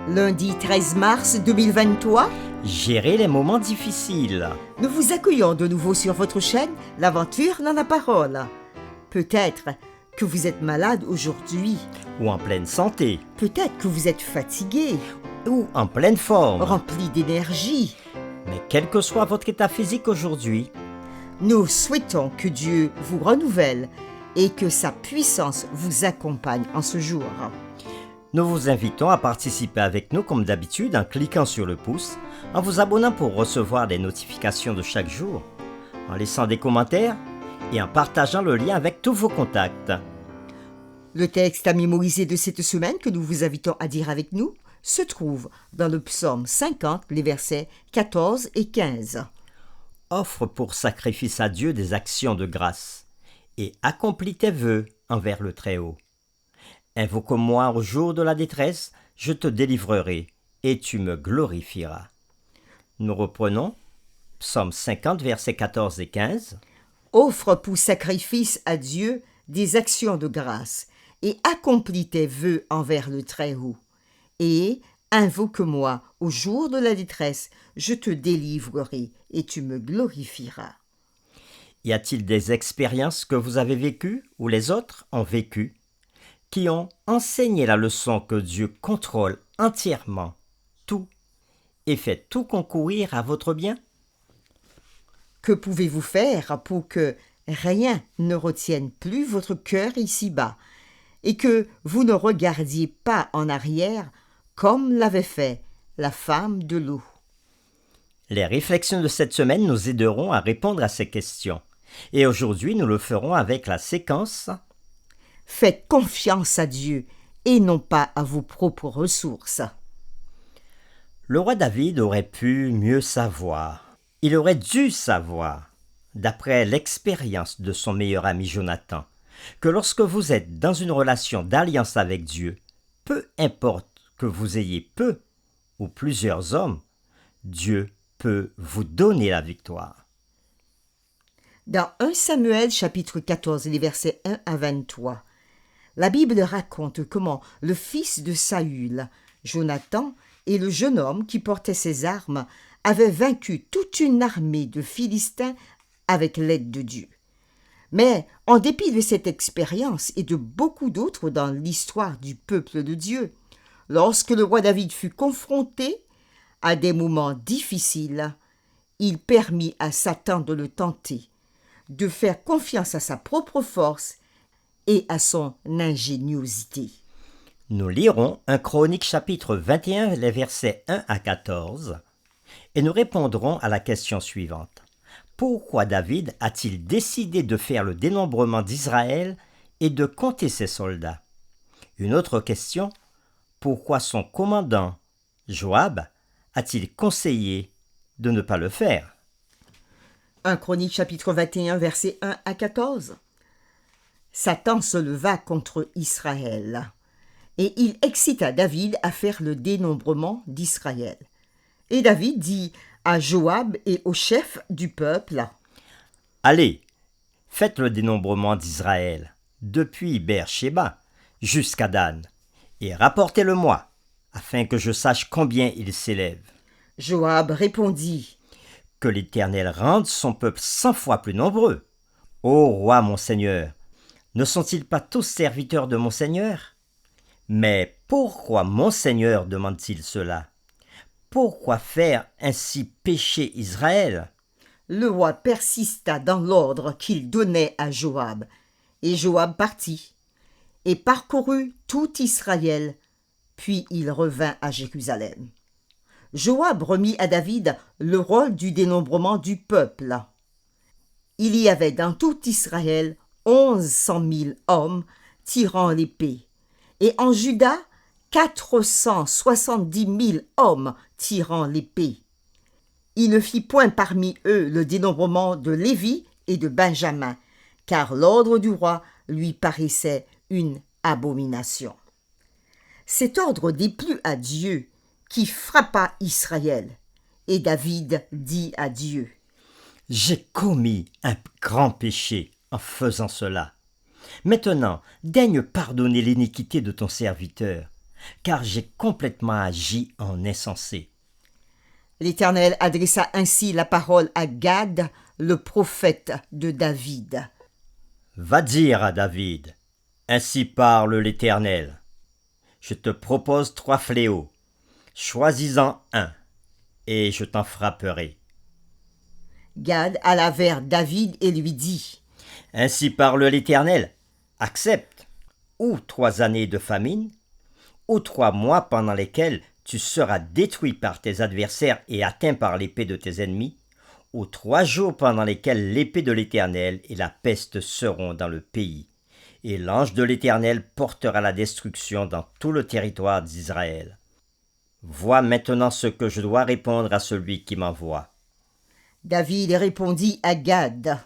Lundi 13 mars 2023, Gérer les moments difficiles. nous vous accueillons de nouveau sur votre chaîne L'Aventure dans la Parole. Peut-être que vous êtes malade aujourd'hui, Ou en pleine santé. peut-être que vous êtes fatigué, Ou en pleine forme. rempli d'énergie. Mais quel que soit votre état physique aujourd'hui, Nous souhaitons que Dieu vous renouvelle et que sa puissance vous accompagne en ce jour. nous vous invitons à participer avec nous comme d'habitude en cliquant sur le pouce, en vous abonnant pour recevoir des notifications de chaque jour, en laissant des commentaires et en partageant le lien avec tous vos contacts. Le texte à mémoriser de cette semaine que nous vous invitons à dire avec nous se trouve dans le psaume 50, les versets 14 et 15. Offre pour sacrifice à Dieu des actions de grâce et accomplis tes vœux envers le Très-Haut. Invoque-moi au jour de la détresse, je te délivrerai et tu me glorifieras. Nous reprenons Psaume 50, versets 14 et 15. Offre pour sacrifice à Dieu des actions de grâce et accomplis tes vœux envers le Très-Haut. Et invoque-moi au jour de la détresse, je te délivrerai et tu me glorifieras. Y a-t-il des expériences que vous avez vécues ou les autres ont vécues qui ont enseigné la leçon que Dieu contrôle entièrement tout et fait tout concourir à votre bien? Que pouvez-vous faire pour que rien ne retienne plus votre cœur ici-bas et que vous ne regardiez pas en arrière comme l'avait fait la femme de l'eau? Les réflexions de cette semaine nous aideront à répondre à ces questions. Et aujourd'hui, nous le ferons avec la séquence Faites confiance à Dieu et non pas à vos propres ressources. Le roi David aurait pu mieux savoir. Il aurait dû savoir, d'après l'expérience de son meilleur ami Jonathan, que lorsque vous êtes dans une relation d'alliance avec Dieu, peu importe que vous ayez peu ou plusieurs hommes, Dieu peut vous donner la victoire. Dans 1 Samuel chapitre 14, les versets 1 à 23, la Bible raconte comment le fils de Saül, Jonathan, et le jeune homme qui portait ses armes avaient vaincu toute une armée de Philistins avec l'aide de Dieu. Mais en dépit de cette expérience et de beaucoup d'autres dans l'histoire du peuple de Dieu, lorsque le roi David fut confronté à des moments difficiles, il permit à Satan de le tenter, de faire confiance à sa propre force et à son ingéniosité. Nous lirons 1 Chronique chapitre 21, les versets 1 à 14, et nous répondrons à la question suivante. Pourquoi David a-t-il décidé de faire le dénombrement d'Israël et de compter ses soldats? Une autre question, pourquoi son commandant, Joab, a-t-il conseillé de ne pas le faire? 1 Chronique chapitre 21, versets 1 à 14. Satan se leva contre Israël, et il excita David à faire le dénombrement d'Israël. Et David dit à Joab et aux chefs du peuple, « Allez, faites le dénombrement d'Israël, depuis Beer-Shéba jusqu'à Dan, et rapportez-le-moi, afin que je sache combien il s'élève. » Joab répondit, « Que l'Éternel rende son peuple 100 fois plus nombreux. Ô roi mon Seigneur, ne sont-ils pas tous serviteurs de mon Seigneur? Mais pourquoi mon Seigneur demande-t-il cela? Pourquoi faire ainsi pécher Israël? » Le roi persista dans l'ordre qu'il donnait à Joab, et Joab partit et parcourut tout Israël, puis il revint à Jérusalem. Joab remit à David le rôle du dénombrement du peuple. Il y avait dans tout Israël 1100 000 hommes tirant l'épée, et en Juda 470 000 hommes tirant l'épée. Il ne fit point parmi eux le dénombrement de Lévi et de Benjamin, car l'ordre du roi lui paraissait une abomination. Cet ordre déplut à Dieu, qui frappa Israël. Et David dit à Dieu, « J'ai commis un grand péché en faisant cela. Maintenant, daigne pardonner l'iniquité de ton serviteur, car j'ai complètement agi en insensé. L'Éternel adressa ainsi la parole à Gad, le prophète de David. Va dire à David, ainsi parle l'Éternel. Je te propose 3 fléaux. Choisis-en un, et je t'en frapperai. Gad alla vers David et lui dit, Ainsi parle l'Éternel. Accepte ou 3 années de famine, ou 3 mois pendant lesquels tu seras détruit par tes adversaires et atteint par l'épée de tes ennemis, ou 3 jours pendant lesquels l'épée de l'Éternel et la peste seront dans le pays, et l'ange de l'Éternel portera la destruction dans tout le territoire d'Israël. Vois maintenant ce que je dois répondre à celui qui m'envoie. David répondit à Gad,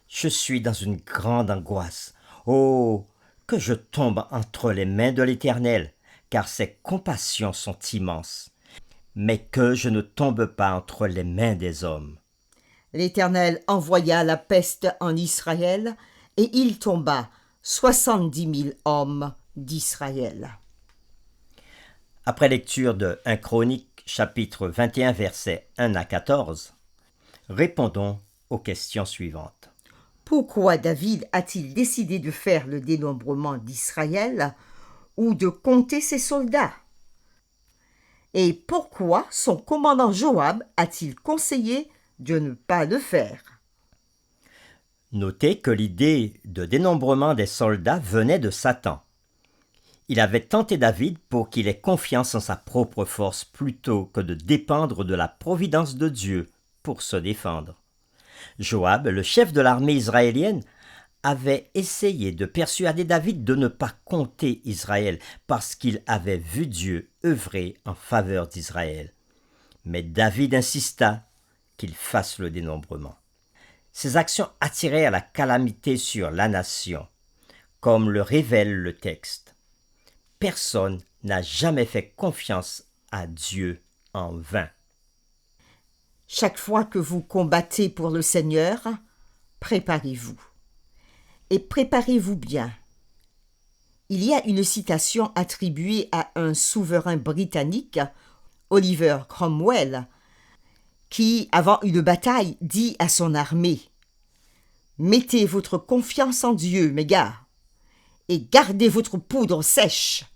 Je suis dans une grande angoisse. Oh, que je tombe entre les mains de l'Éternel, car ses compassions sont immenses, mais que je ne tombe pas entre les mains des hommes. L'Éternel envoya la peste en Israël, et il tomba 70 000 hommes d'Israël. Après lecture de 1 Chronique, chapitre 21, versets 1 à 14, répondons aux questions suivantes. Pourquoi David a-t-il décidé de faire le dénombrement d'Israël ou de compter ses soldats? Et pourquoi son commandant Joab a-t-il conseillé de ne pas le faire? Notez que l'idée de dénombrement des soldats venait de Satan. Il avait tenté David pour qu'il ait confiance en sa propre force plutôt que de dépendre de la providence de Dieu pour se défendre. Joab, le chef de l'armée israélienne, avait essayé de persuader David de ne pas compter Israël parce qu'il avait vu Dieu œuvrer en faveur d'Israël. Mais David insista qu'il fasse le dénombrement. Ces actions attirèrent la calamité sur la nation, comme le révèle le texte. Personne n'a jamais fait confiance à Dieu en vain. Chaque fois que vous combattez pour le Seigneur, préparez-vous. Et préparez-vous bien. Il y a une citation attribuée à un souverain britannique, Oliver Cromwell, qui, avant une bataille, dit à son armée « Mettez votre confiance en Dieu, mes gars, et gardez votre poudre sèche. »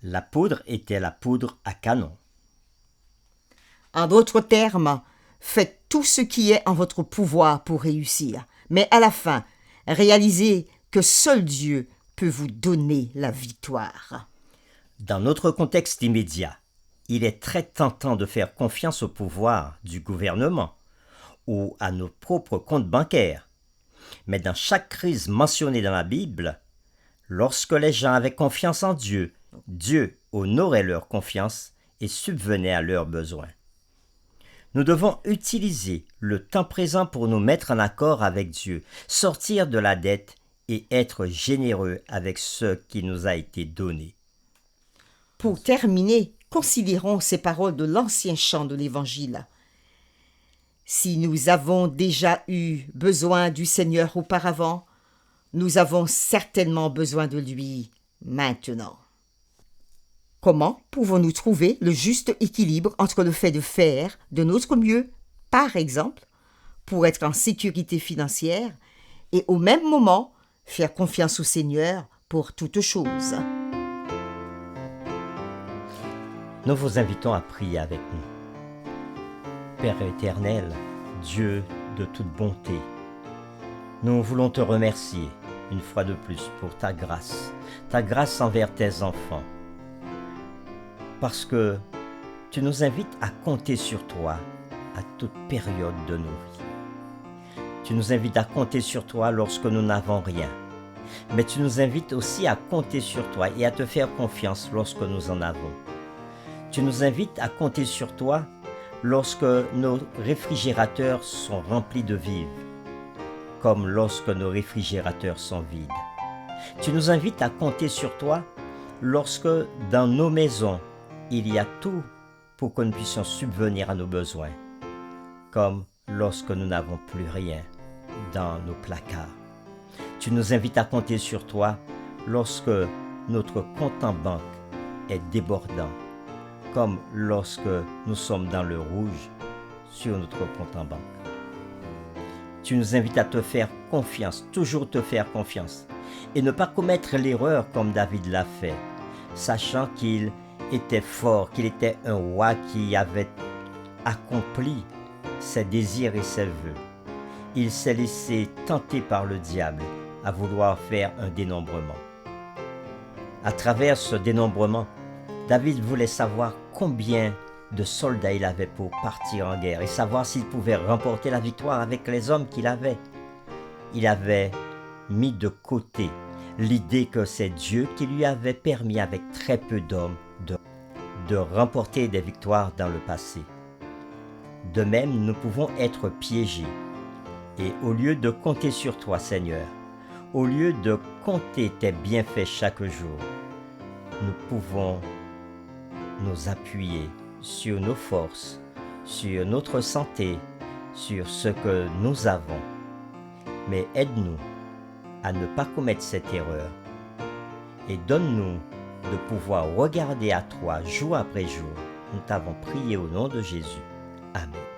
La poudre était la poudre à canon. En d'autres termes, faites tout ce qui est en votre pouvoir pour réussir, mais à la fin, réalisez que seul Dieu peut vous donner la victoire. Dans notre contexte immédiat, il est très tentant de faire confiance au pouvoir du gouvernement ou à nos propres comptes bancaires. Mais dans chaque crise mentionnée dans la Bible, lorsque les gens avaient confiance en Dieu, Dieu honorait leur confiance et subvenait à leurs besoins. Nous devons utiliser le temps présent pour nous mettre en accord avec Dieu, sortir de la dette et être généreux avec ce qui nous a été donné. Pour terminer, considérons ces paroles de l'ancien chant de l'Évangile. Si nous avons déjà eu besoin du Seigneur auparavant, nous avons certainement besoin de lui maintenant. Comment pouvons-nous trouver le juste équilibre entre le fait de faire de notre mieux, par exemple, pour être en sécurité financière, et au même moment faire confiance au Seigneur pour toutes choses? Nous vous invitons à prier avec nous. Père éternel, Dieu de toute bonté, nous voulons te remercier une fois de plus pour ta grâce envers tes enfants, parce que tu nous invites à compter sur toi à toute période de nos vies. Tu nous invites à compter sur toi lorsque nous n'avons rien, mais tu nous invites aussi à compter sur toi et à te faire confiance lorsque nous en avons. Tu nous invites à compter sur toi lorsque nos réfrigérateurs sont remplis de vivres, comme lorsque nos réfrigérateurs sont vides. Tu nous invites à compter sur toi lorsque dans nos maisons, il y a tout pour que nous puissions subvenir à nos besoins, comme lorsque nous n'avons plus rien dans nos placards. Tu nous invites à compter sur toi lorsque notre compte en banque est débordant, comme lorsque nous sommes dans le rouge sur notre compte en banque. Tu nous invites à te faire confiance, toujours te faire confiance, et ne pas commettre l'erreur comme David l'a fait, sachant qu'il était fort, qu'il était un roi qui avait accompli ses désirs et ses vœux. Il s'est laissé tenter par le diable à vouloir faire un dénombrement. À travers ce dénombrement, David voulait savoir combien de soldats il avait pour partir en guerre et savoir s'il pouvait remporter la victoire avec les hommes qu'il avait. Il avait mis de côté l'idée que c'est Dieu qui lui avait permis avec très peu d'hommes de remporter des victoires dans le passé. De même, nous pouvons être piégés et au lieu de compter sur toi, Seigneur, au lieu de compter tes bienfaits chaque jour, nous pouvons nous appuyer sur nos forces, sur notre santé, sur ce que nous avons. Mais aide-nous à ne pas commettre cette erreur et donne-nous de pouvoir regarder à toi jour après jour. Nous t'avons prié au nom de Jésus. Amen.